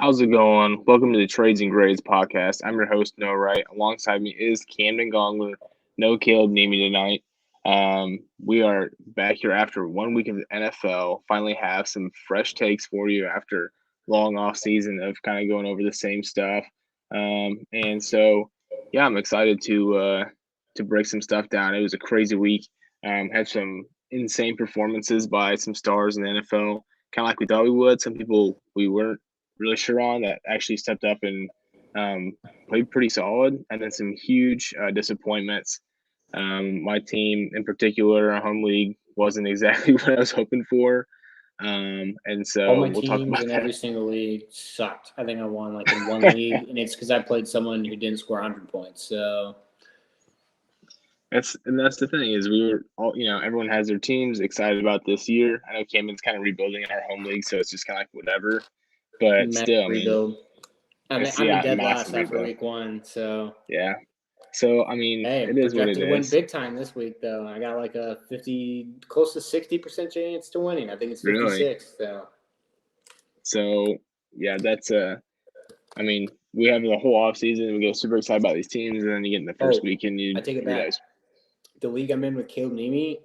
How's it going? Welcome to the Trades and Grades podcast. I'm your host, Noah Wright. Alongside me is Camden Gongler. No Caleb Nemi tonight. We are back here after 1 week of the NFL. Finally have some fresh takes for you after long off season of kind of going over the same stuff. I'm excited to break some stuff down. It was a crazy week. Had some insane performances by some stars in the NFL, kind of like we thought we would. Some people we weren't really sure on that actually stepped up and played pretty solid, and then some huge disappointments. My team in particular, our home league, wasn't exactly what I was hoping for. And so all my we'll talk teams about in that. every single league sucked. I think I won like in one league, and it's because I played someone who didn't score 100 points. So That's the thing is we were all everyone has their teams excited about this year. I know Camen's kind of rebuilding in our home league, so it's just kind of like whatever. But massive still, I mean, rebuild. I'm in dead massive last after rebuild. week 1. So Yeah. So I mean, hey, it is what it projected to win is. big time this week though. I got like a 50, close to 60% chance to winning. I think it's 56. Really? So yeah, that's I mean, we have the whole off season. We get super excited about these teams, and then you get in the first week, and I take it back. The league I'm in with Caleb Nemi,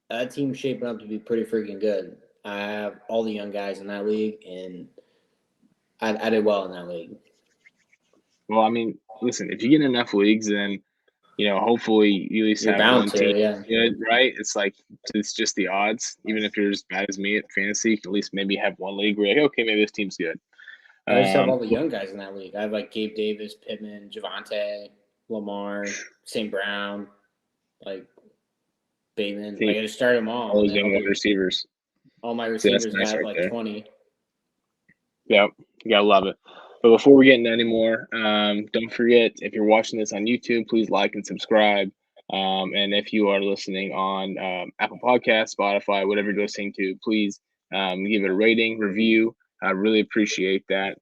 that team's shaping up to be pretty freaking good. I have all the young guys in that league, and I did well in that league. Well, I mean, listen, if you get in enough leagues, then hopefully you at least have one team good, right? It's just the odds. Even if you're as bad as me at fantasy, you can at least maybe have one league where you're like, okay, maybe this team's good. I just have all the young guys in that league. I have like Gabe Davis, Pittman, Javonte, Lamar, St. Brown, like Bateman. Like I just started them all. All those young wide receivers. All my receivers got like 20. Yep, you gotta love it. But before we get into any more, don't forget, if you're watching this on YouTube, please like and subscribe. And if you are listening on Apple Podcasts, Spotify, whatever you're listening to, please give it a rating, review. I really appreciate that.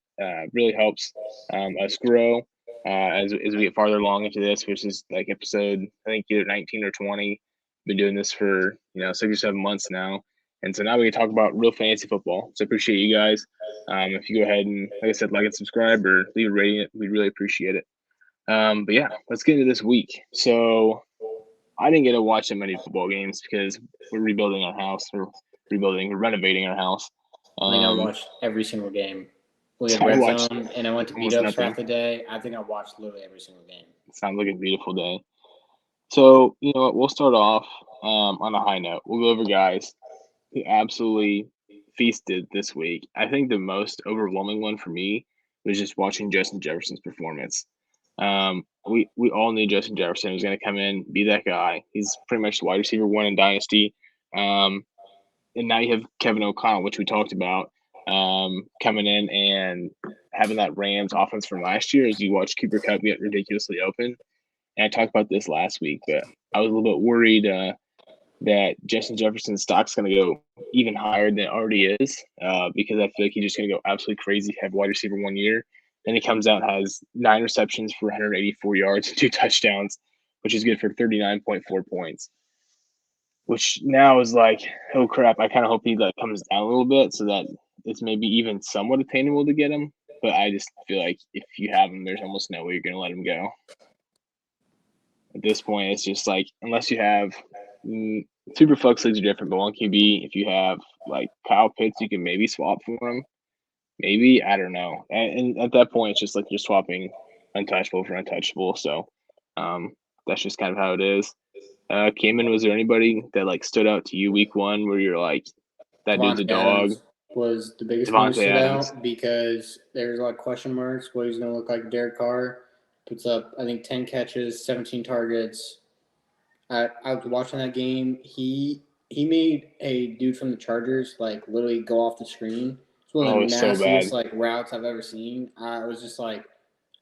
Really helps us grow as we get farther along into this, which is like episode, I think either 19 or 20. Been doing this for 6 or 7 months now. And so now we can talk about real fantasy football. So I appreciate you guys. If you go ahead and, like I said, like and subscribe or leave a rating, we'd really appreciate it. But yeah, let's get into this week. So I didn't get to watch that many football games because we're rebuilding our house. We're renovating our house. I think I watched every single game. We had Red Zone, and I went to beat ups for half the day. I think I watched literally every single game. It sounds like a beautiful day. So, you know what? We'll start off on a high note. We'll go over guys who absolutely feasted this week. I think the most overwhelming one for me was just watching Justin Jefferson's performance. We all knew Justin Jefferson was going to come in, be that guy. He's pretty much the wide receiver 1 in Dynasty. And now you have Kevin O'Connell, which we talked about, coming in and having that Rams offense from last year as you watch Cooper Kupp get ridiculously open. And I talked about this last week, but I was a little bit worried that Justin Jefferson's stock's going to go even higher than it already is because I feel like he's just going to go absolutely crazy, have wide receiver 1 year. Then he comes out and has 9 receptions for 184 yards and 2 touchdowns, which is good for 39.4 points. Which now is like, oh crap! I kind of hope he comes down a little bit so that it's maybe even somewhat attainable to get him. But I just feel like if you have him, there's almost no way you're going to let him go. At this point, it's just like unless you have super flex leagues are different, but one QB, if you have like Kyle Pitts, you can maybe swap for him. Maybe, I don't know. And at that point, it's just like you're swapping untouchable for untouchable. So that's just kind of how it is. Cayman, was there anybody that stood out to you week 1 where you're like, that dude's a dog? Was the biggest one that stood out because there's a lot of question marks. What he's going to look like Derek Carr. Puts up, I think, 10 catches, 17 targets. I was watching that game. He made a dude from the Chargers literally go off the screen. It's one of the nastiest routes I've ever seen. I was just like,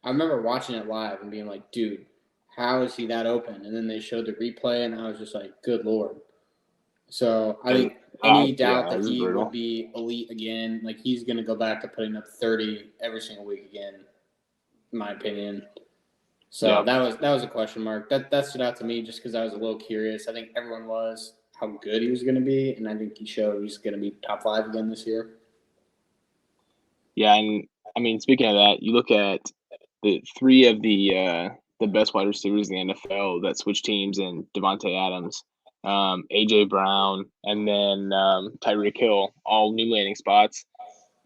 I remember watching it live and being like, dude, how is he that open? And then they showed the replay, and I was just like, good Lord. So I think any doubt that he would be elite again, he's going to go back to putting up 30 every single week again, in my opinion. So that was a question mark. That stood out to me just because I was a little curious. I think everyone was how good he was going to be, and I think he showed he's going to be top 5 again this year. Yeah, and I mean, speaking of that, you look at the three of the best wide receivers in the NFL that switch teams and Davante Adams, AJ Brown, and then Tyreek Hill, all new landing spots,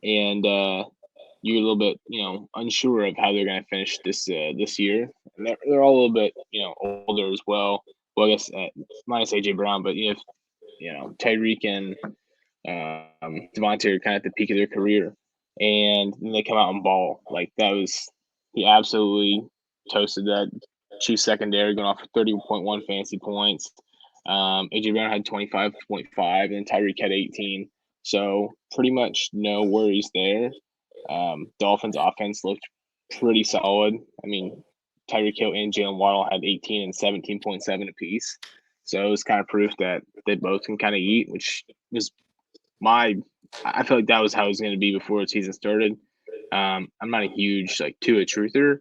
and you're a little bit unsure of how they're going to finish this year. And they're all a little bit older as well. Well, I guess minus AJ Brown, but Tyreek and Davante are kind of at the peak of their career, and then they come out and ball like that was he absolutely toasted that Chiefs secondary, going off for 30.1 fantasy points. AJ Brown had 25.5, and Tyreek had 18. So pretty much no worries there. Dolphins offense looked pretty solid. I mean, Tyreek Hill and Jalen Waddle had 18 and 17.7 apiece. So it was kind of proof that they both can kind of eat, which was I feel like that was how it was going to be before the season started. I'm not a huge Tua truther,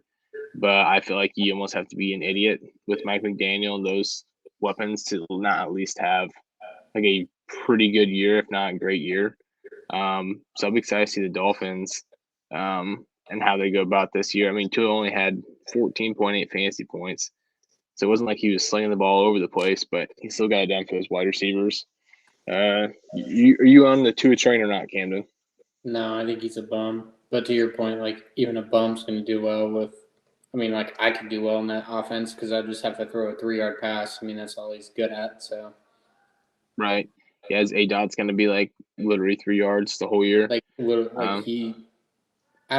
but I feel like you almost have to be an idiot with Mike McDaniel and those weapons to not at least have a pretty good year, if not a great year. So I'm excited to see the Dolphins and how they go about this year. I mean, Tua only had 14.8 fantasy points, so it wasn't like he was slinging the ball all over the place, but he still got it done for his wide receivers. Are you on the Tua train or not, Camden? No, I think he's a bum. But to your point, even a bum's going to do well with. I mean, I could do well in that offense because I just have to throw a 3-yard pass. I mean, that's all he's good at. So. Right. Yeah, his A-dot's going to be literally 3 yards the whole year. I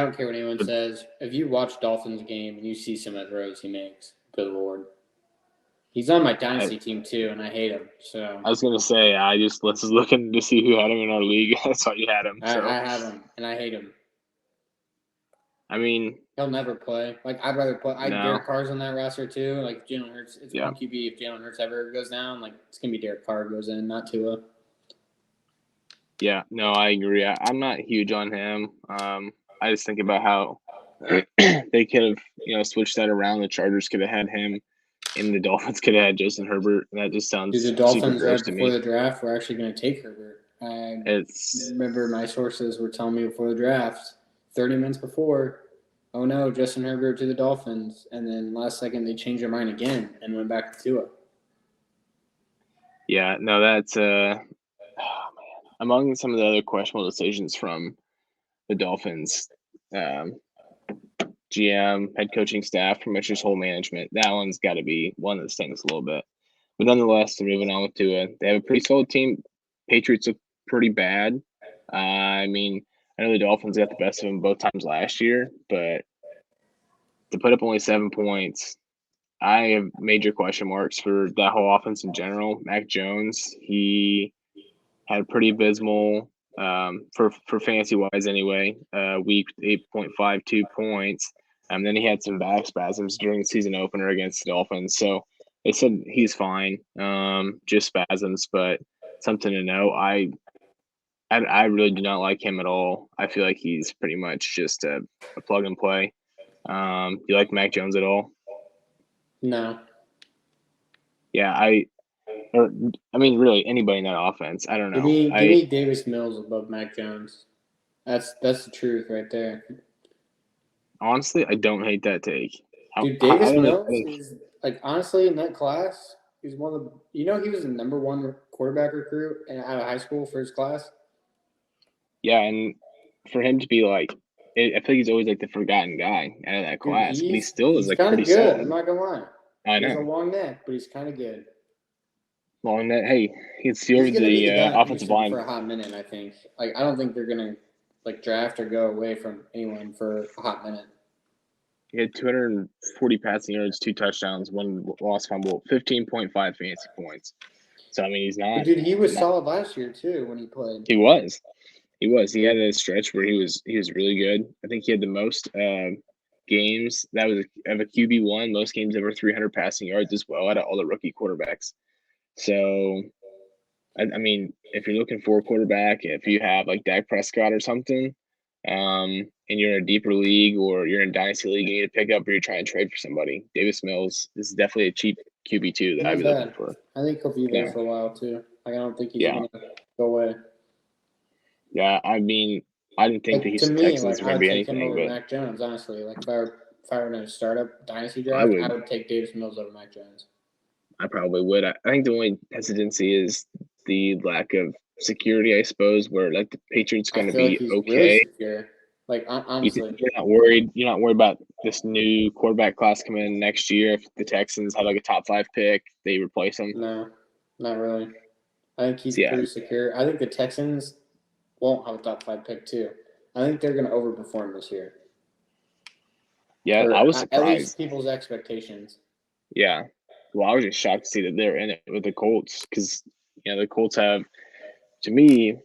don't care what anyone says. If you watch Dolphins game and you see some of the throws he makes, good Lord. He's on my dynasty team too, and I hate him. So I was gonna say, let's just looking to see who had him in our league. That's why you had him. I have him, and I hate him. I mean, he'll never play. I'd rather play. Derek Carr's on that roster too. Jalen Hurts, it's one QB. If Jalen Hurts ever goes down, it's gonna be Derek Carr goes in, not Tua. Yeah, no, I agree. I'm not huge on him. I just think about how they could have switched that around. The Chargers could have had him, and the Dolphins could have had Justin Herbert. And that just sounds the Dolphins right before the draft were actually going to take Herbert. I remember my sources were telling me before the draft, 30 minutes before, oh no, Justin Herbert to the Dolphins, and then last second they changed their mind again and went back to Tua. Yeah, no, that's among some of the other questionable decisions from the Dolphins. GM, head coaching staff, pretty much just whole management. That one's got to be one that stings a little bit. But nonetheless, they're moving on with Tua. They have a pretty solid team. Patriots look pretty bad. I mean, I know the Dolphins got the best of them both times last year, but to put up only 7 points, I have major question marks for that whole offense in general. Mac Jones, he had pretty abysmal for fantasy wise anyway. Week 8.52 points. Then he had some back spasms during the season opener against the Dolphins. So they said he's fine, just spasms, but something to know. I really do not like him at all. I feel like he's pretty much just a plug and play. Do you like Mac Jones at all? No. Yeah, I mean, really anybody in that offense. I don't know. Give me Davis Mills above Mac Jones. That's the truth right there. Honestly, I don't hate that take. Dude, Davis Mills is honestly in that class. He's one of the. He was the number one quarterback recruit out of high school for his class. Yeah, and for him to be I feel like he's always the forgotten guy out of that class, but he still is pretty good. solid. I'm not gonna lie. I know. He has a long neck, but he's kind of good. Long neck. Hey, he can steal the offensive line for a hot minute. I think. I don't think they're gonna draft or go away from anyone for a hot minute. He had 240 passing yards, 2 touchdowns, 1 lost fumble, 15.5 fantasy points. So I mean, he's not. But dude, he was solid last year too when he played. He was. He had a stretch where he was really good. I think he had the most games that was of a QB1, most games over 300 passing yards as well out of all the rookie quarterbacks. So, I mean, if you're looking for a quarterback, if you have Dak Prescott or something, and you're in a deeper league or you're in a dynasty league, you need to pick up or you're trying to trade for somebody. Davis Mills is definitely a cheap QB2 that I'd be looking for. I think he'll be there for a while too. I don't think he's going to go away. Yeah, I mean, I didn't think the Houston Texans were going to be anything. I'd take him over but Mac Jones, honestly. Like, if I were in a startup dynasty draft, I would take Davis Mills over Mac Jones. I probably would. I think the only hesitancy is the lack of security, I suppose, where like the Patriots going to be like he's okay. Really secure. Like, honestly, you're not worried. You're not worried about this new quarterback class coming in next year. If the Texans have like a top 5 pick, they replace him. No, not really. I think he's pretty secure. I think the Texans won't have a top 5 pick too. I think they're going to overperform this year. Yeah, I was surprised. At least people's expectations. Yeah. Well, I was just shocked to see that they're in it with the Colts because, the Colts have, to me,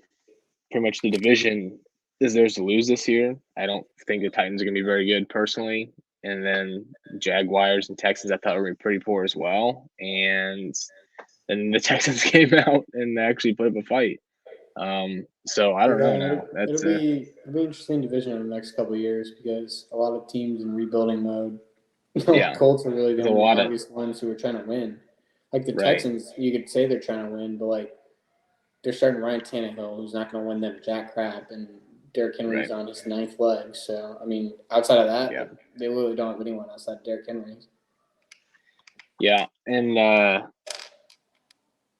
pretty much the division is theirs to lose this year. I don't think the Titans are going to be very good personally. And then Jaguars and Texans I thought were pretty poor as well. And then the Texans came out and actually put up a fight. So I don't know now. It'll be an interesting division in the next couple of years because a lot of teams in rebuilding mode. Colts are really the only obvious ones who are trying to win. Like the Texans, you could say they're trying to win, but like they're starting Ryan Tannehill, who's not going to win them jack crap, and Derrick Henry's on his 9th leg. So I mean, outside of that, they literally don't have anyone outside Derrick Henry. Yeah, and I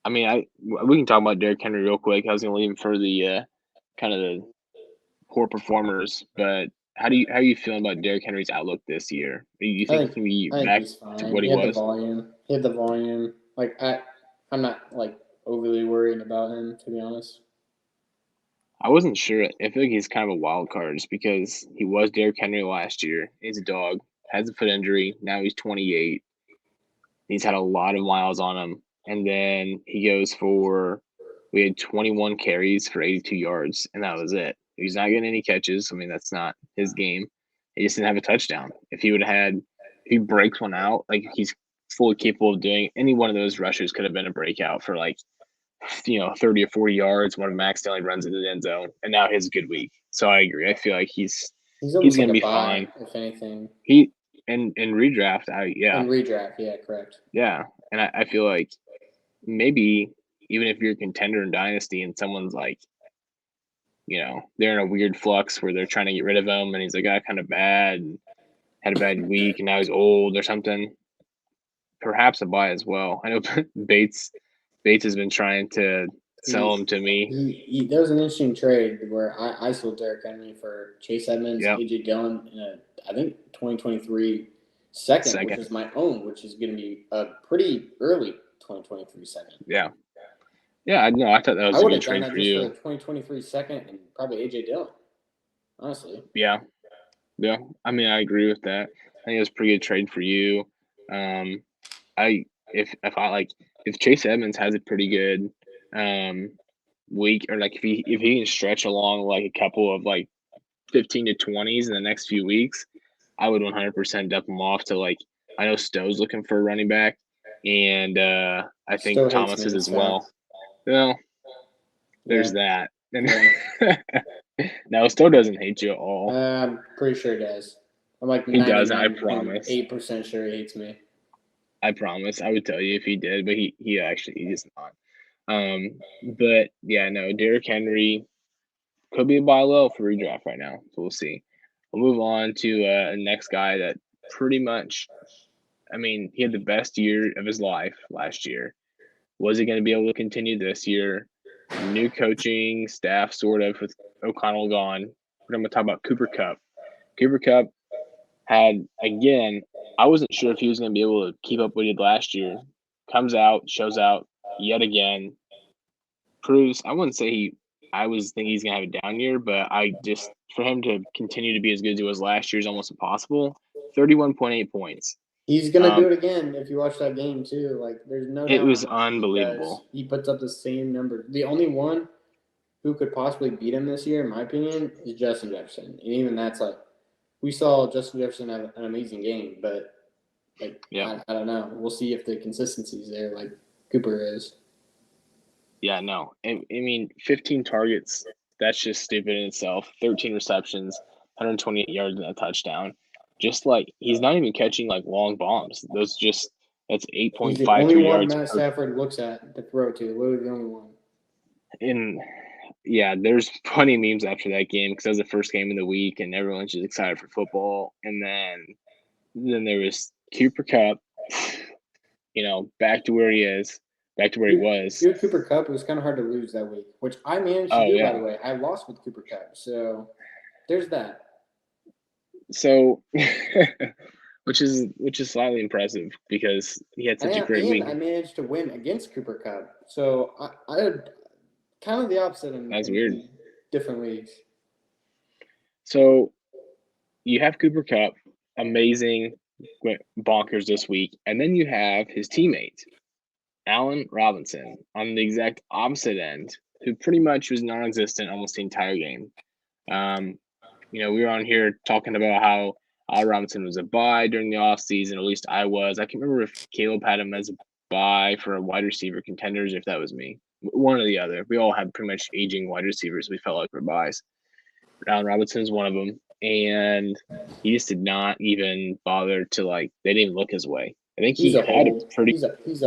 mean, we can talk about Derrick Henry real quick. I was going to leave him for the kind of the poor performers, but how are you feeling about Derrick Henry's outlook this year? Do you think he can be back to what he was? He had the volume. Like I'm not like overly worried about him, to be honest. I wasn't sure. I feel like he's kind of a wild card just because he was Derrick Henry last year. He's a dog, has a foot injury. Now he's 28. He's had a lot of miles on him. And then he goes we had 21 carries for 82 yards, and that was it. He's not getting any catches. I mean, that's not his game. He just didn't have a touchdown. If he breaks one out, like he's fully capable of doing, any one of those rushers could have been a breakout for 30 or 40 yards. One of Max Stanley runs into the end zone, and now he has a good week. So I agree. I feel like he's going to be fine. If anything, in redraft, In redraft, yeah, correct. Yeah, and I feel like maybe even if you're a contender in Dynasty and someone's like, they're in a weird flux where they're trying to get rid of him, and he's like, kind of bad, and had a bad week, and now he's old or something. Perhaps a buy as well. I know Bates has been trying to sell him to me. There was an interesting trade where I sold Derrick Henry for Chase Edmonds, AJ Dillon in I think 2023 second, which is my own, which is going to be a pretty early 2023 second. Yeah. Yeah, no, I thought that was a good trade for you. For the 2023 second and probably AJ Dillon, honestly. Yeah. Yeah. I mean, I agree with that. I think it was a pretty good trade for you. If Chase Edmonds has a pretty good week, or like if he can stretch along like a couple of 15 to 20s in the next few weeks, I would 100% dump him off to I know Stowe's looking for a running back, and I think Stowe Thomas is as well. Well, there's that. And no, Stowe doesn't hate you at all. I'm pretty sure he does. I'm he does. I promise. 8% sure he hates me. I promise. I would tell you if he did, but he is not. But yeah, no, Derrick Henry could be a buy low for redraft right now, so we'll see. We'll move on to the next guy that pretty much, I mean, he had the best year of his life last year. Was he going to be able to continue this year? New coaching staff, sort of, with O'Connell gone. We're going to talk about Cooper Kupp. Cooper Kupp had, again, I wasn't sure if he was going to be able to keep up what he did last year. Comes out, shows out yet again. Proves, I wouldn't say I was thinking he's going to have a down year, but for him to continue to be as good as he was last year is almost impossible. 31.8 points. He's going to do it again if you watch that game, too. There's no doubt. It was unbelievable. He puts up the same number. The only one who could possibly beat him this year, in my opinion, is Justin Jefferson. And even that's we saw Justin Jefferson have an amazing game, but I don't know. We'll see if the consistency is there like Cooper is. Yeah, no. I mean, 15 targets, that's just stupid in itself. 13 receptions, 128 yards and a touchdown. Just he's not even catching long bombs. That's 8.52 yards. The only one Matt Stafford looks at to throw to. Literally the only one. yeah, there's plenty of memes after that game because that was the first game of the week and everyone's just excited for football. And then there was Cooper Kupp, back to where he is, back to where he was. Good Cooper Kupp. It was kind of hard to lose that week, which I managed to do, by the way. I lost with Cooper Kupp, so there's that. So, which is slightly impressive because he had such a great week. I managed to win against Cooper Kupp, so I had kind of the opposite in different leagues. So, you have Cooper Kupp, amazing, bonkers this week, and then you have his teammate, Allen Robinson, on the exact opposite end, who pretty much was non-existent almost the entire game. We were on here talking about how Allen Robinson was a buy during the offseason. At least I was. I can't remember if Caleb had him as a buy for a wide receiver contenders, if that was me. One or the other. We all had pretty much aging wide receivers we felt like were buys. Allen Robinson is one of them. And he just did not even bother to, they didn't even look his way. I think he's a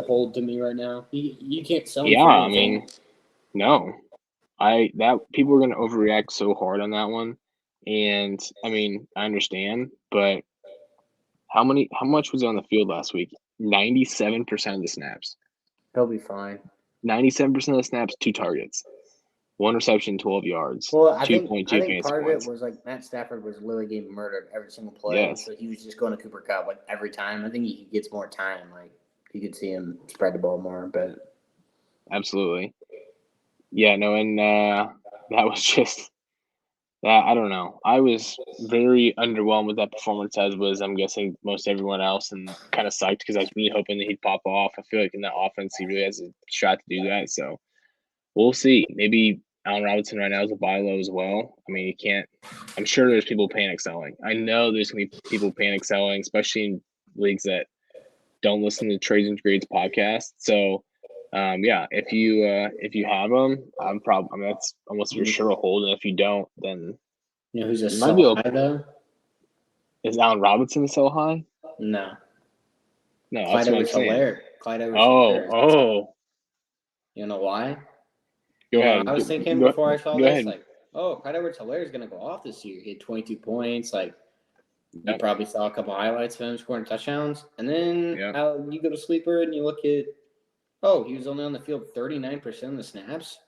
hold to me right now. You can't sell him. Yeah, I mean, no. People are going to overreact so hard on that one. And I mean, I understand, but how much was on the field last week? 97% of the snaps. He'll be fine. 97% of the snaps, 2 targets. 1 reception, 12 yards. Well, I think part of it was Matt Stafford was literally getting murdered every single play. Yes. So he was just going to Cooper Kupp every time. I think he gets more time. You could see him spread the ball more, but absolutely. Yeah, no, and that was just I don't know. I was very underwhelmed with that performance, as was, I'm guessing, most everyone else, and kind of psyched because I was really hoping that he'd pop off. I feel like in that offense, he really has a shot to do that. So we'll see. Maybe Allen Robinson right now is a buy low as well. I mean, you can't – I'm sure there's people panic selling. I know there's going to be people panic selling, especially in leagues that don't listen to Trades and Grades podcast. So, if you have them, that's almost for sure a hold. And if you don't, then who's a sell high though? Is Allen Robinson so high? No, Clyde Edwards-Helaire. Clyde Edwards-Helaire. Oh. You know why? Go ahead. I was thinking before I saw this, Clyde Edwards-Helaire is going to go off this year. He had 22 points. You probably saw a couple highlights of him scoring touchdowns. And then you go to Sleeper and you look at, he was only on the field 39% of the snaps.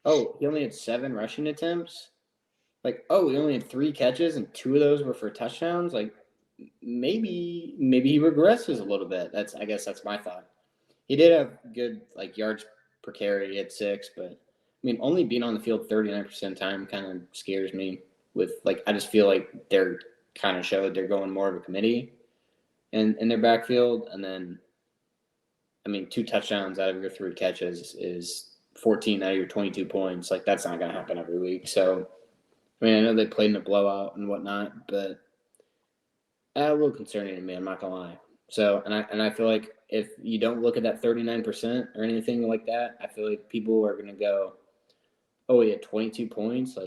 He only had 7 rushing attempts. He only had 3 catches and 2 of those were for touchdowns. Maybe he regresses a little bit. I guess that's my thought. He did have good yards per carry. He had 6, but I mean, only being on the field 39% of the time kind of scares me. I just feel like they're kind of showed they're going more of a committee in their backfield. And then, I mean, 2 touchdowns out of your 3 catches is 14 out of your 22 points. That's not going to happen every week. So, I mean, I know they played in a blowout and whatnot, but a little concerning to me. I'm not going to lie. So, and I feel like if you don't look at that 39% or anything like that, I feel like people are going to go, he had 22 points,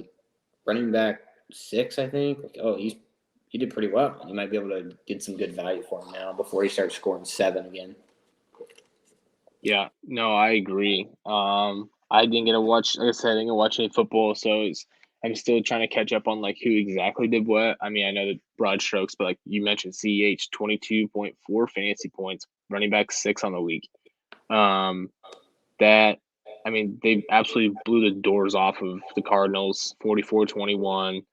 running back 6, I think. He did pretty well. You might be able to get some good value for him now before he starts scoring 7 again. Yeah, no, I agree. I didn't get to watch, like I said, I didn't get to watch any football, so I'm still trying to catch up on who exactly did what. I mean, I know the broad strokes, but you mentioned CEH, 22.4 fantasy points, running back 6 on the week. They absolutely blew the doors off of the Cardinals, 44-21.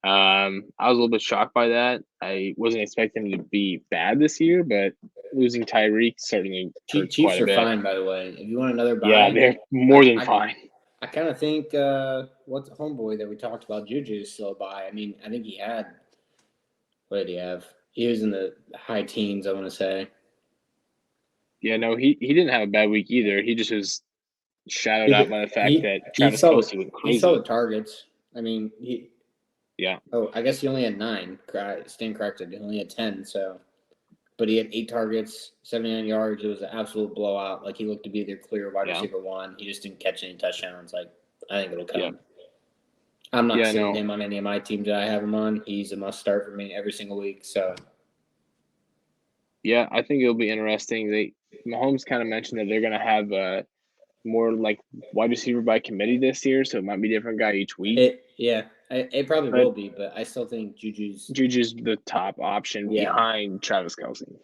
I was a little bit shocked by that. I wasn't expecting him to be bad this year, but losing Tyreek certainly hurts quite a bit. Chiefs are fine, by the way. If you want another buy, yeah, they're more than fine. I kind of think what's the homeboy that we talked about, Juju, is still a buy. I mean, I think he had – what did he have? He was in the high teens, I want to say. Yeah, no, he didn't have a bad week either. He just was shadowed out by the fact that Travis Kelce went crazy. He saw the targets. I mean, yeah. I guess he only had 9. Stand corrected. He only had 10, so – but he had 8 targets, 79 yards. It was an absolute blowout. He looked to be their clear wide receiver 1. He just didn't catch any touchdowns. I think it'll come. Yeah. I'm not sitting him on any of my teams that I have him on. He's a must start for me every single week. So. Yeah, I think it'll be interesting. Mahomes kind of mentioned that they're going to have more like wide receiver by committee this year, so it might be a different guy each week. It probably will be, but I still think Juju's the top option behind Travis Kelce,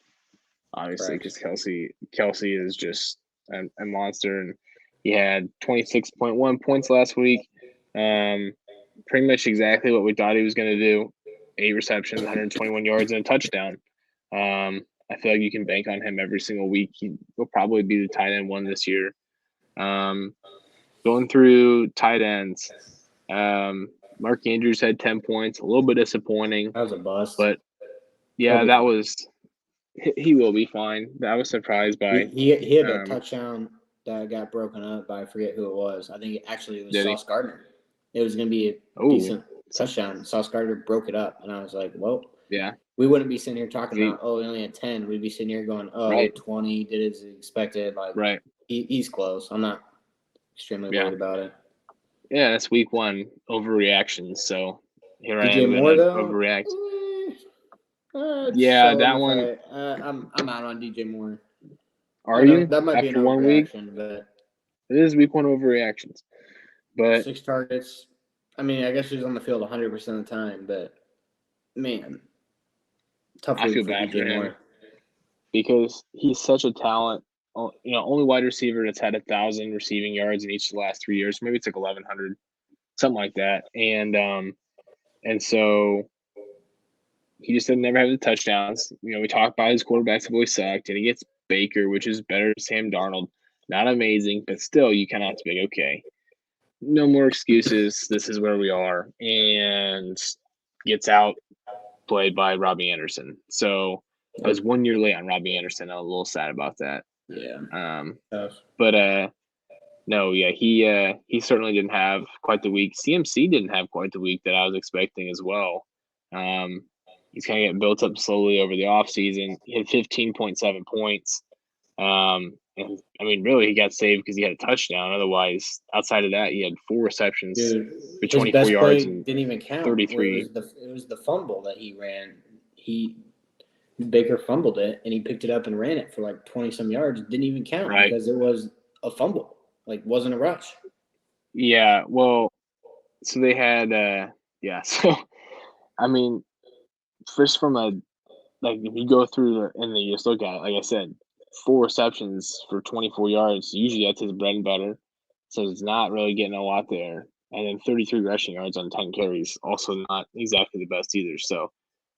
obviously, because Kelce is just a monster, and he had 26.1 points last week. Pretty much exactly what we thought he was going to do. 8 receptions, 121 yards, and a touchdown. I feel like you can bank on him every single week. He will probably be the tight end one this year. Going through tight ends, Mark Andrews had 10 points, a little bit disappointing. That was a bust. But, yeah, that was – he will be fine. I was surprised by – He had a touchdown that got broken up by I forget who it was. I think it was Sauce Gardner. It was going to be a decent touchdown. Sauce Gardner broke it up, and I was like, well, yeah. We wouldn't be sitting here talking about, we only had 10. We'd be sitting here going, 20, did as expected. Like, he's close. I'm not extremely worried about it. Yeah, that's week 1, overreactions. So here I am going to overreact. That one. I'm out on DJ Moore. Are you? That might be an overreaction, but it is week 1 overreactions. But 6 targets. I mean, I guess he's on the field 100% of the time, but man. I feel bad for him because he's such a talent. Only wide receiver that's had 1,000 receiving yards in each of the last 3 years. Maybe it's like 1,100, something like that. And so he just never have the touchdowns. We talk about his quarterbacks have always sucked, and he gets Baker, which is better than Sam Darnold. Not amazing, but still, you kind of have to be okay. No more excuses. This is where we are, and gets out. Played by Robbie Anderson. So I was 1 year late on Robbie Anderson. I was a little sad about that. Yeah. But no, yeah, he certainly didn't have quite the week. CMC didn't have quite the week that I was expecting as well. He's kind of getting built up slowly over the offseason. He had 15.7 points. And I mean, really, he got saved because he had a touchdown. Otherwise, outside of that, he had 4 receptions for 24 yards and didn't even count. 33. It was the fumble that he ran. Baker fumbled it, and he picked it up and ran it for like 20-some yards. It didn't even count because it was a fumble. Like, wasn't a rush. Yeah, well, so they had so, I mean, first from if you go through and then you just look at it, like I said, 4 receptions for 24 yards. Usually that's his bread and butter. So it's not really getting a lot there. And then 33 rushing yards on 10 carries. Also not exactly the best either. So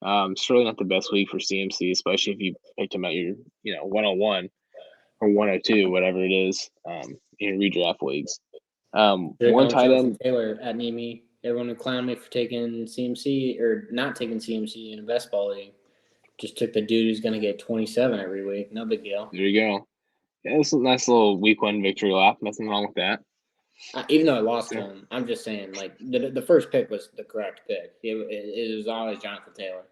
it's really not the best week for CMC, especially if you picked him at your 101 or 102, whatever it is, in redraft leagues. One tight end. Taylor at Nemi. Everyone would clown me for taking CMC or not taking CMC in a best ball league. Just took the dude who's going to get 27 every week. No big deal. There you go. Yeah, it's a nice little week 1 victory lap. Nothing wrong with that. Even though I lost him, I'm just saying, like, the first pick was the correct pick. It was always Jonathan Taylor.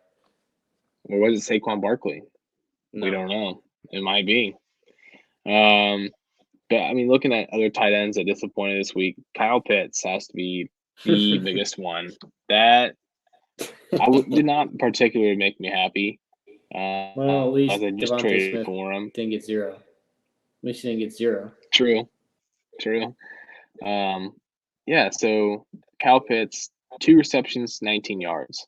Or was it Saquon Barkley? No. We don't know. It might be. But, I mean, looking at other tight ends that disappointed this week, Kyle Pitts has to be the biggest one. That did not particularly make me happy. Well, at least I just traded for him. Didn't get 0. At least he didn't get 0. True. Yeah, so Kyle Pitts, 2 receptions, 19 yards.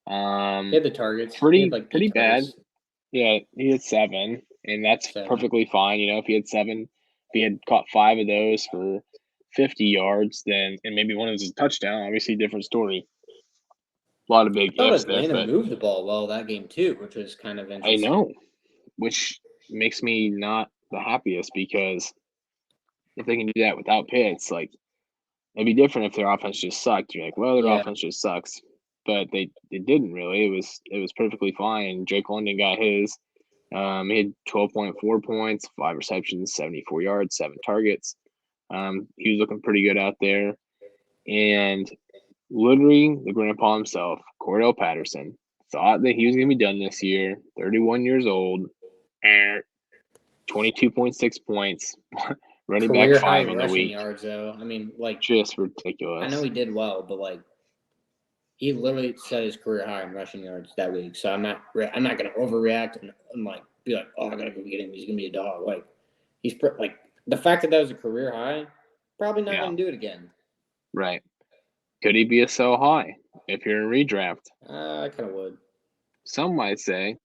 He had the targets. Pretty bad. Yeah, he had 7, and that's perfectly fine. If he had 7, if he had caught 5 of those for 50 yards, then and maybe one of those is a touchdown, obviously different story. A lot of big ifs there. Atlanta moved the ball well that game too, which was kind of interesting. I know, which makes me not the happiest because if they can do that without Pitts, like it'd be different if their offense just sucked. You're like, well, their offense just sucks, but it didn't really. It was perfectly fine. Drake London got his. He had 12.4 points, 5 receptions, 74 yards, 7 targets. He was looking pretty good out there, and literally the grandpa himself, Cordell Patterson, thought that he was going to be done this year. 31 years old, and 22.6 points. Running back 5 in the week. Yards, though. I mean, like, just ridiculous. I know he did well, but like, he literally set his career high in rushing yards that week. So I'm not going to overreact and like be like, oh, I gotta go get him. He's gonna be a dog. Like, he's like the fact that was a career high, probably not going to do it again. Right. Could he be a sell high if you're in redraft? I kind of would. Some might say.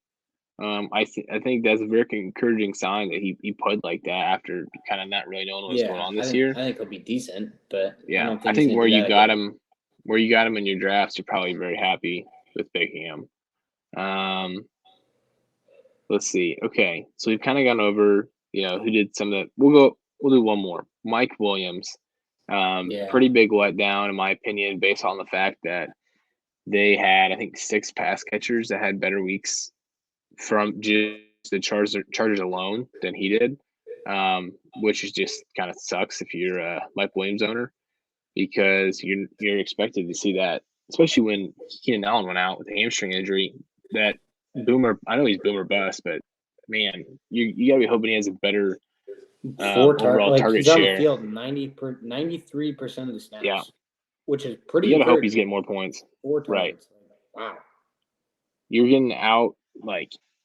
I think that's a very encouraging sign that he played like that after kind of not really knowing what was going on this year. I think he'll be decent, but yeah, I don't think I think where you got him in your drafts, you're probably very happy with picking him. Let's see. Okay, so we've kind of gone over, who did some of the. We'll do one more. Mike Williams. Pretty big letdown in my opinion, based on the fact that they had, I think, 6 pass catchers that had better weeks from just the Chargers alone than he did, which is just kind of sucks if you're a Mike Williams owner, because you're expected to see that, especially when Keenan Allen went out with a hamstring injury. That Boomer, I know he's Boomer bust, but man, you gotta be hoping he has a better overall target he's share. On the field 93% of the snaps. Yeah, which is pretty. You gotta hope he's getting more points. 4 targets. Right. Wow. You're getting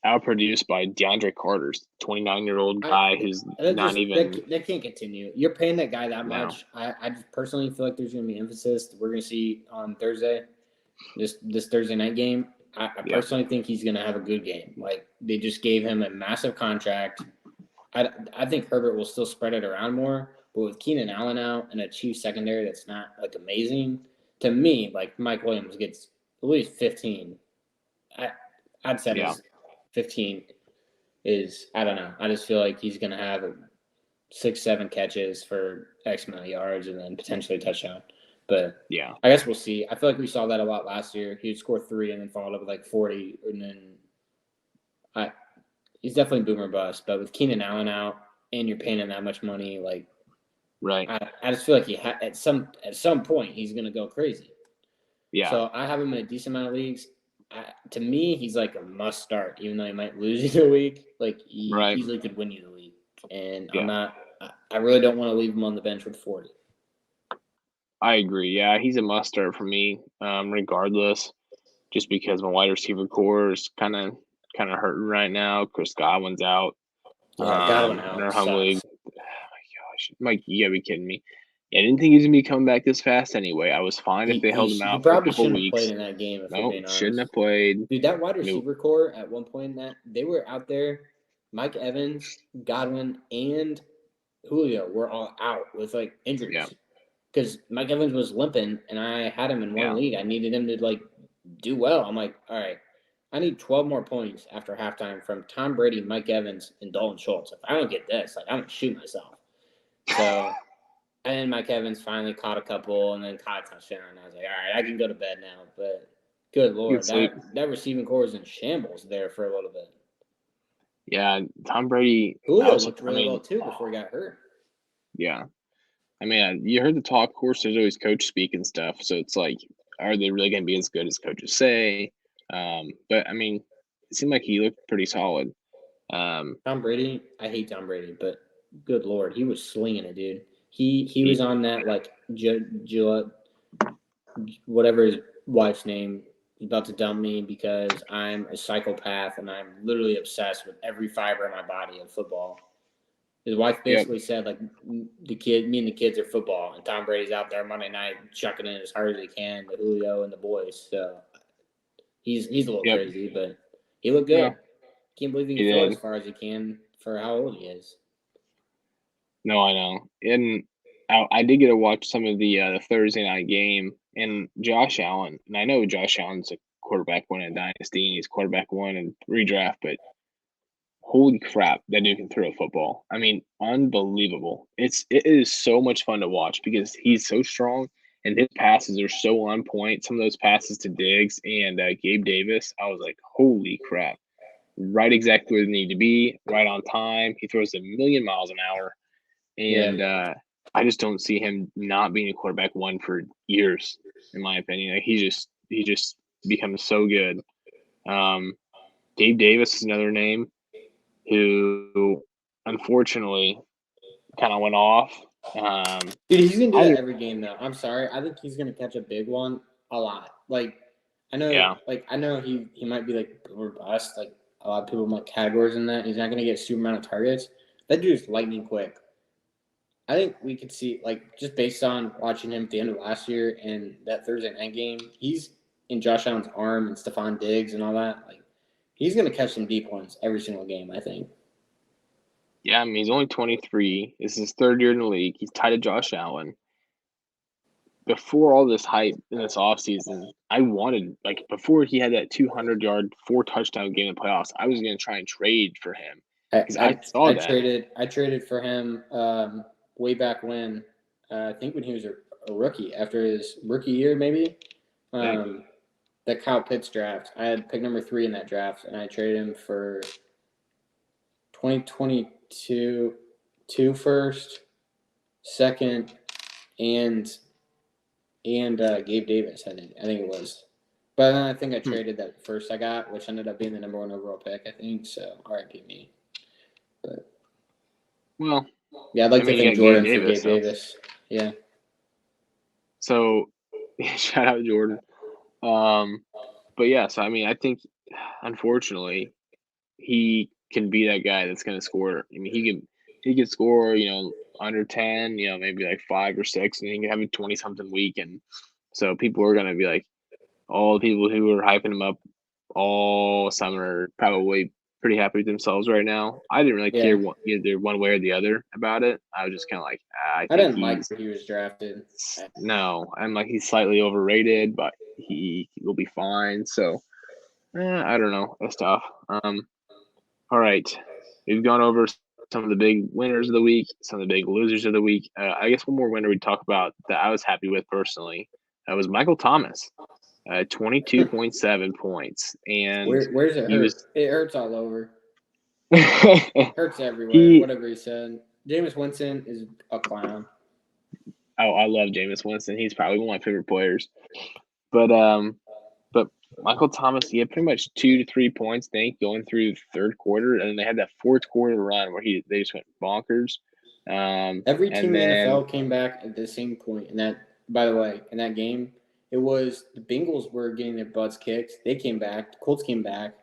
outproduced by DeAndre Carter's 29-year-old guy who's not even. That can't continue. You're paying that guy that much. I just personally feel like there's going to be emphasis we're going to see on Thursday, this Thursday night game. I personally think he's going to have a good game. Like, they just gave him a massive contract. I think Herbert will still spread it around more, but with Keenan Allen out and a Chiefs secondary that's not like amazing, to me, like, Mike Williams gets at least 15. I'd say 15 is, I don't know. I just feel like he's going to have 6-7 catches for X amount of yards and then potentially a touchdown. But I guess we'll see. I feel like we saw that a lot last year. He would score 3 and then followed up with like 40, and then he's definitely boomer bust. But with Keenan Allen out and you're paying him that much money, like, right? I just feel like at some point he's going to go crazy. Yeah. So I have him in a decent amount of leagues. To me, he's like a must start, even though he might lose you the week. Like, he easily could win you the league. And I really don't want to leave him on the bench with 40. I agree. Yeah, he's a must start for me, regardless, just because my wide receiver core is kind of hurting right now. Chris Godwin's out. Godwin out. In our home league. Oh my gosh, Mike, you gotta be kidding me. I didn't think he was gonna be coming back this fast anyway. I was fine if they held him out for a couple weeks. He probably shouldn't have played in that game. No, shouldn't have played. Dude, that wide receiver core at one point they were out there. Mike Evans, Godwin, and Julio were all out with like injuries. Yeah. Because Mike Evans was limping, and I had him in one league. I needed him to like do well. I'm like, all right, I need 12 more points after halftime from Tom Brady, Mike Evans, and Dalton Schultz. If I don't get this, like, I'm gonna shoot myself. So. And then Mike Evans finally caught a couple and then caught a touchdown. And I was like, all right, I can go to bed now. But good Lord, that receiving core is in shambles there for a little bit. Yeah, Tom Brady. Julio looked really well, too, before he got hurt. Yeah. I mean, you heard the talk, of course, there's always coach speak and stuff. So it's like, are they really going to be as good as coaches say? But, I mean, it seemed like he looked pretty solid. Tom Brady, I hate Tom Brady, but good Lord, he was slinging it, dude. He was on that, like, whatever his wife's name, is about to dump me because I'm a psychopath and I'm literally obsessed with every fiber in my body of football. His wife basically said, like, me and the kids are football, and Tom Brady's out there Monday night chucking it as hard as he can to Julio and the boys. So he's a little crazy, but he looked good. Yeah. Can't believe he can throw as far as he can for how old he is. No, I know. And I did get to watch some of the Thursday night game, and Josh Allen. And I know Josh Allen's a quarterback one in Dynasty, he's quarterback one in redraft, but holy crap, that dude can throw a football. I mean, unbelievable. It is so much fun to watch because he's so strong, and his passes are so on point. Some of those passes to Diggs and Gabe Davis, I was like, holy crap. Right exactly where they need to be, right on time. He throws a million miles an hour. And I just don't see him not being a quarterback one for years, in my opinion. Like, he just becomes so good. Gabe Davis is another name who, unfortunately, kind of went off. Dude, he's gonna do that every game, though. I'm sorry, I think he's gonna catch a big one a lot. Like, I know he might be like boomer bust. Like, a lot of people might categories in that. He's not gonna get a super amount of targets. That dude's lightning quick. I think we could see, like, just based on watching him at the end of last year and that Thursday night game, he's in Josh Allen's arm and Stephon Diggs and all that. Like, he's going to catch some deep ones every single game, I think. Yeah, I mean, he's only 23. This is his third year in the league. He's tied to Josh Allen. Before all this hype in this offseason, I wanted, like, before he had that 200-yard, 4-touchdown game in the playoffs, I was going to try and trade for him. Because I saw that. I traded for him way back when, I think when he was a rookie, after his rookie year, maybe. That Kyle Pitts draft. I had pick number 3 in that draft, and I traded him for 2022 first, second, and Gabe Davis. I think it was. But then I think I traded that first I got, which ended up being the number 1 overall pick, I think. So, RIP me. But, well, yeah, I'd like to thank Jordan for Gabe Davis. Yeah. So, shout out Jordan. But yeah, so I mean, I think, unfortunately, he can be that guy that's going to score. I mean, he could score, under 10, maybe like 5 or 6, and he can have a 20-something week. And so people are going to be like, all the people who were hyping him up all summer are probably pretty happy with themselves right now. I didn't really care either one way or the other about it. I was just kind of like, I didn't like where he was drafted. No, I'm like, he's slightly overrated, but he will be fine. So, I don't know. That's tough. All right. We've gone over some of the big winners of the week, some of the big losers of the week. I guess one more winner we'd talk about that I was happy with personally was Michael Thomas. 22.7 points. And where's it hurt? It hurts all over. Hurts everywhere. Whatever he said. Jameis Winston is a clown. Oh, I love Jameis Winston. He's probably one of my favorite players. But Michael Thomas, he had pretty much 2 to 3 points, I think, going through the third quarter, and then they had that fourth quarter run where they just went bonkers. Every team in the NFL came back at the same point. And that, by the way, in that game, it was the Bengals were getting their butts kicked. They came back. The Colts came back.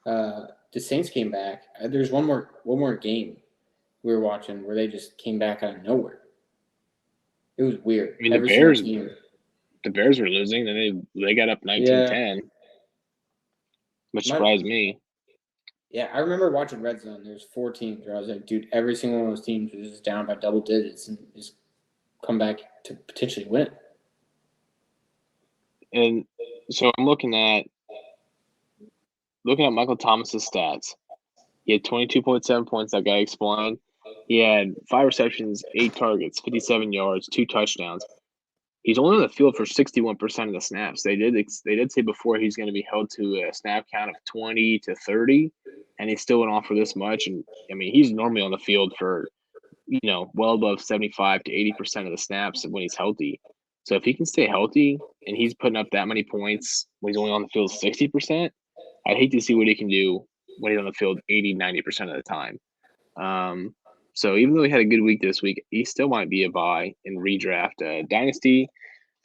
The Saints came back. There's one more game we were watching where they just came back out of nowhere. It was weird. I mean, the Bears were losing, and they got up 19-10, which surprised me. Yeah, I remember watching Red Zone. There's 4 teams where I was like, dude, every single one of those teams was just down by double digits and just come back to potentially win. And so I'm looking at Michael Thomas's stats. He had 22.7 points, that guy explained. He had 5 receptions, 8 targets, 57 yards, 2 touchdowns. He's only on the field for 61% of the snaps. They did say before he's going to be held to a snap count of 20 to 30, and he still went off for this much. And I mean, he's normally on the field for, well above 75 to 80% of the snaps when he's healthy. So if he can stay healthy and he's putting up that many points when he's only on the field 60%, I'd hate to see what he can do when he's on the field 80, 90% of the time. So even though he had a good week this week, he still might be a buy in redraft. Dynasty,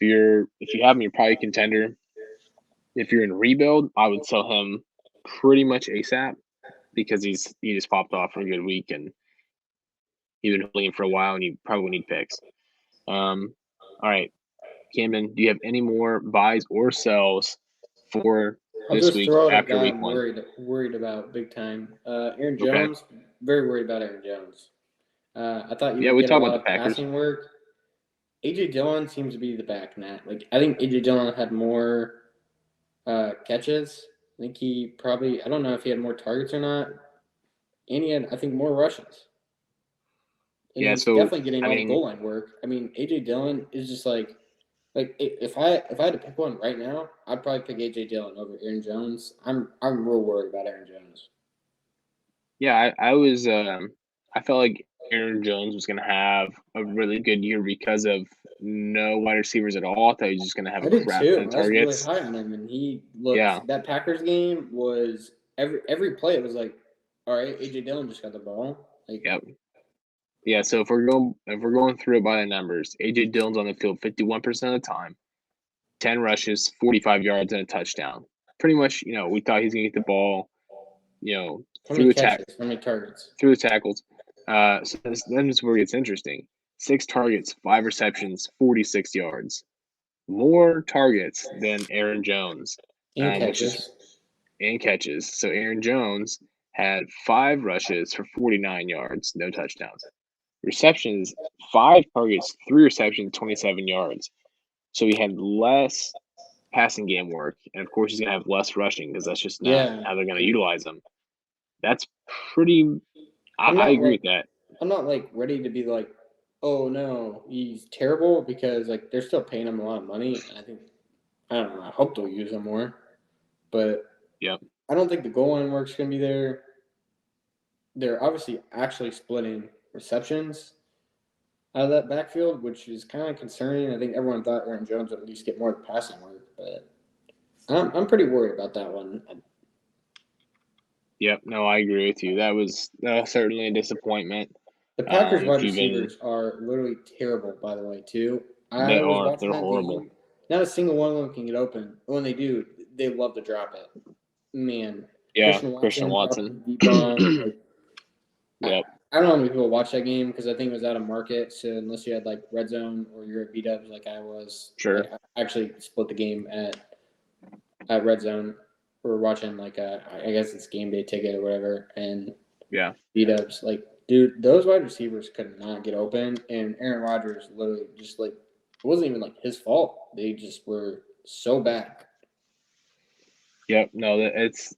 if you have him, you're probably a contender. If you're in rebuild, I would sell him pretty much ASAP because he just popped off for a good week and you've been holding him for a while and you probably need picks. All right, Camden, do you have any more buys or sells for this week after week 1? Worried about big time. Aaron Jones, very worried about Aaron Jones. I thought you would get a lot of passing work. A.J. Dillon seems to be the back net. Like, I think A.J. Dillon had more catches. I think he probably – I don't know if he had more targets or not. And he had, I think, more rushes. And he's definitely getting all the goal line work. I mean, A.J. Dillon is just like if I had to pick one right now, I'd probably pick A.J. Dillon over Aaron Jones. I'm real worried about Aaron Jones. Yeah, I felt like Aaron Jones was going to have a really good year because of no wide receivers at all. I thought he was just going to have a crap ton of targets. I was really high on him, and he looked. That Packers game was every play. It was like, all right, A.J. Dillon just got the ball. Yeah. So if we're going through it by the numbers, A.J. Dillon's on the field 51% of the time, 10 rushes, 45 yards, and a touchdown. Pretty much, we thought he's going to get the ball, how many catches, how many targets through the tackles. So then is where it gets interesting. 6 targets, 5 receptions, 46 yards. More targets than Aaron Jones, and catches. So Aaron Jones had 5 rushes for 49 yards, no touchdowns. Receptions, 5 targets, 3 receptions, 27 yards. So he had less passing game work, and of course he's gonna have less rushing because that's just not how they're gonna utilize him. That's pretty. I agree with that. I'm not ready to be like, oh no, he's terrible, because they're still paying him a lot of money, and I don't know. I hope they'll use him more, but yep. I don't think the goal line work's gonna be there. They're obviously actually splitting receptions out of that backfield, which is kind of concerning. I think everyone thought Aaron Jones would at least get more of the passing work, but I'm pretty worried about that one. Yep, no, I agree with you. That was certainly a disappointment. The Packers wide receivers are literally terrible, by the way, too. They're horrible. Game. Not a single one of them can get open. When they do, they love to drop it. Man. Yeah, Christian Watson. Yep. I don't know how many people watch that game because I think it was out of market. So unless you had Red Zone or you're at B-Dubs like I was, sure. I actually split the game at Red Zone. We're watching I guess it's game day ticket or whatever, and yeah, B-Dubs dude, those wide receivers could not get open, and Aaron Rodgers literally just it wasn't even his fault. They just were so bad. Yep, no,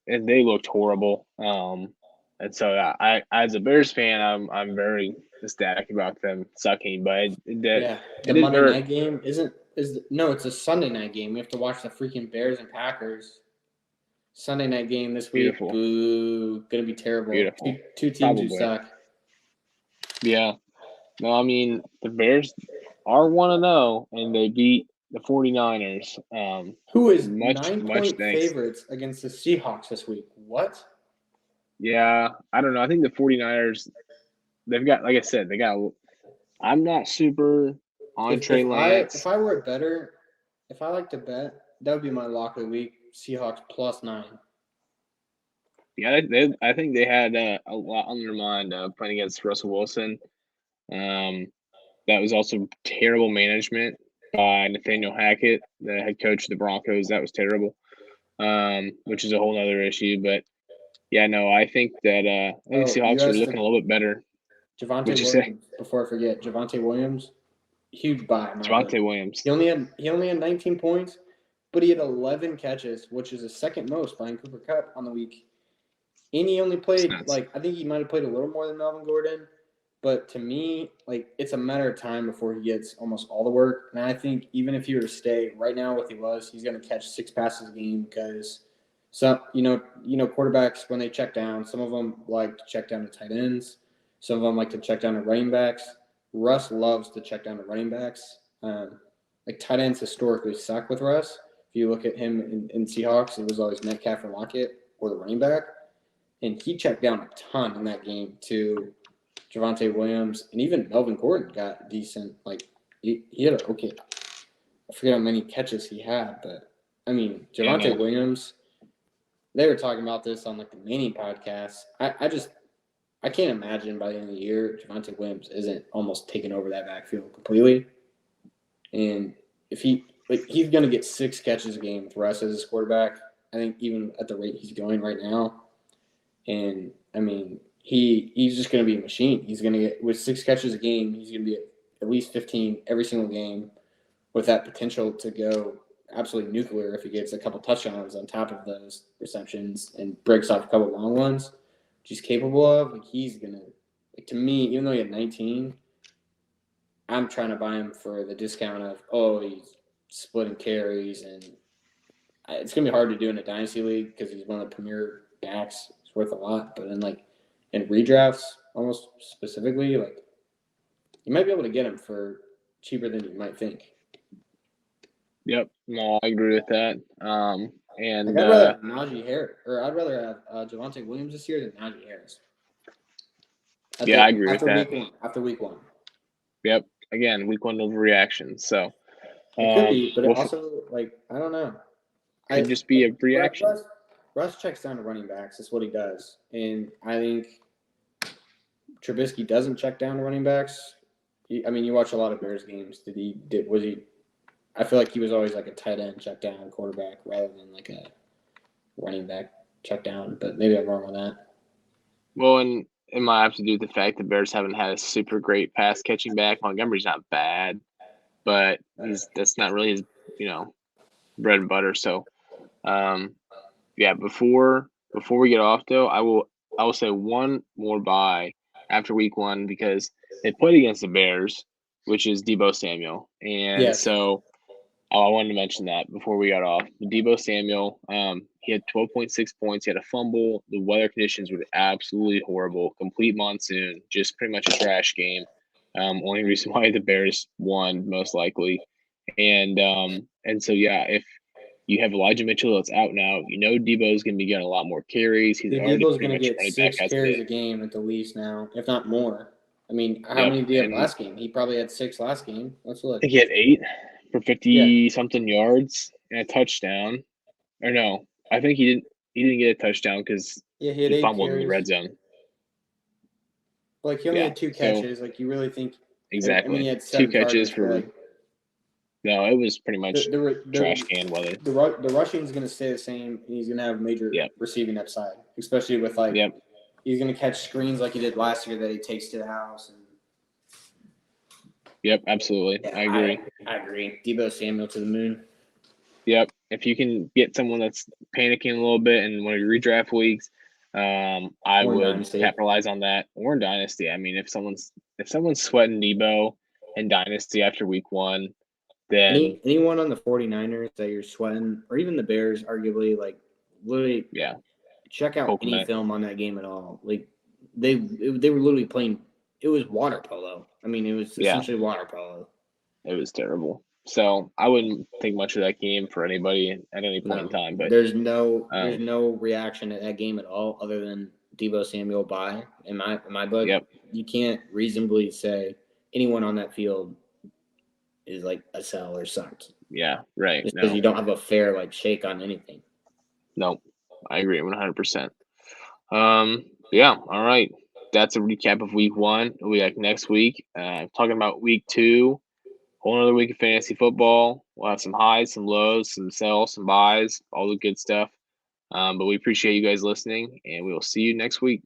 they looked horrible. And so I as a Bears fan, I'm very ecstatic about them sucking. But the Monday night game it's a Sunday night game. We have to watch the freaking Bears and Packers. Sunday night game this week. Beautiful. Boo, gonna be terrible. Beautiful. Two teams who suck. Yeah. No, I mean the Bears are 1-0 and they beat the 49ers. Who is 9-point favorites against the Seahawks this week? What? Yeah, I don't know. I think the 49ers, they've got, like I said, I'm not super on Trey Lance. If I were a better, if I like to bet, that would be my lock of the week. Seahawks +9. Yeah, I think they had a lot on their mind playing against Russell Wilson. That was also terrible management by Nathaniel Hackett, the head coach of the Broncos. That was terrible, which is a whole other issue. But yeah, no, I think that Seahawks are looking a little bit better. Javonte Williams. Before I forget, Javonte Williams, huge buy. Javonte Williams. He only had 19 points, but he had 11 catches, which is the second most behind Cooper Kupp on the week. And he only played I think he might have played a little more than Melvin Gordon. But to me, it's a matter of time before he gets almost all the work. And I think even if he were to stay right now what he was, he's going to catch 6 passes a game because some quarterbacks, when they check down, some of them like to check down to tight ends. Some of them like to check down to running backs. Russ loves to check down to running backs. Tight ends historically suck with Russ. If you look at him in Seahawks, it was always Metcalf and Lockett or the running back. And he checked down a ton in that game to Javonte Williams, and even Melvin Gordon got decent. He had okay. I forget how many catches he had, but I mean Javonte Williams. They were talking about this on the Manning podcast. I can't imagine by the end of the year Javonte Williams isn't almost taking over that backfield completely. And if he's going to get 6 catches a game with Russ as his quarterback, I think even at the rate he's going right now, and I mean. He's just going to be a machine. He's going to get, with 6 catches a game, he's going to be at least 15 every single game with that potential to go absolutely nuclear if he gets a couple touchdowns on top of those receptions and breaks off a couple long ones, which he's capable of. He's going to, to me, even though he had 19, I'm trying to buy him for the discount of, he's splitting carries. And it's going to be hard to do in a dynasty league because he's one of the premier backs. It's worth a lot. But then, in redrafts, almost specifically, you might be able to get him for cheaper than you might think. Yep, no, I agree with that. And I'd rather have Najee Harris, or I'd rather have Javonte Williams this year than Najee Harris. I agree with that. After week 1. Yep. Again, week 1 overreaction. So it could be, but it also I don't know. Could just be a reaction. Russ checks down to running backs. That's what he does. And I think Trubisky doesn't check down to running backs. You watch a lot of Bears games. Was he? I feel like he was always like a tight end check down quarterback rather than like a running back check down. But maybe I'm wrong on that. Well, and it might have to do with the fact the Bears haven't had a super great pass catching back. Montgomery's not bad, but that's not really his bread and butter. So, yeah. Before we get off though, I will say one more bye after week 1 because they played against the Bears, which is Deebo Samuel, and so I wanted to mention that before we got off. Deebo Samuel, he had 12.6 points. He had a fumble. The weather conditions were absolutely horrible. Complete monsoon, just pretty much a trash game. Only reason why the Bears won, most likely. And so, yeah, if you have Elijah Mitchell that's out now, Deebo's going to be getting a lot more carries. He's already Deebo's pretty going to much get running 6 back carries a game at the least now, if not more. I mean, how many did he have last game? He probably had 6 last game. Let's look. I think he had 8 for 50-something yards and a touchdown. Or no, I think he didn't get a touchdown because he fumbled in the red zone. Like he only had 2 catches. Like you really think exactly? I mean, he had 7 2 catches for. No, it was pretty much trash can weather. The rushing is going to stay the same. And he's going to have major receiving upside, especially with he's going to catch screens like he did last year that he takes to the house. And yep, absolutely. Yeah, I agree. I agree. Deebo Samuel to the moon. Yep. If you can get someone that's panicking a little bit in one of your redraft leagues, I would capitalize on that. Or in Dynasty. I mean, if someone's sweating Deebo in Dynasty after week 1, then anyone on the 49ers that you're sweating, or even the Bears, arguably, like literally, check out any film on that game at all. Like they were literally playing. It was water polo. I mean, it was essentially water polo. It was terrible. So I wouldn't think much of that game for anybody at any point in time. But there's no reaction to that game at all, other than Deebo Samuel bye. In my book, you can't reasonably say anyone on that field is like a sell or sucked. Yeah, right. Because you don't have a fair shake on anything. Nope, I agree 100%. Yeah, all right. That's a recap of week 1. We'll be back next week. Talking about week 2. Whole another week of fantasy football. We'll have some highs, some lows, some sells, some buys, all the good stuff. But we appreciate you guys listening, and we will see you next week.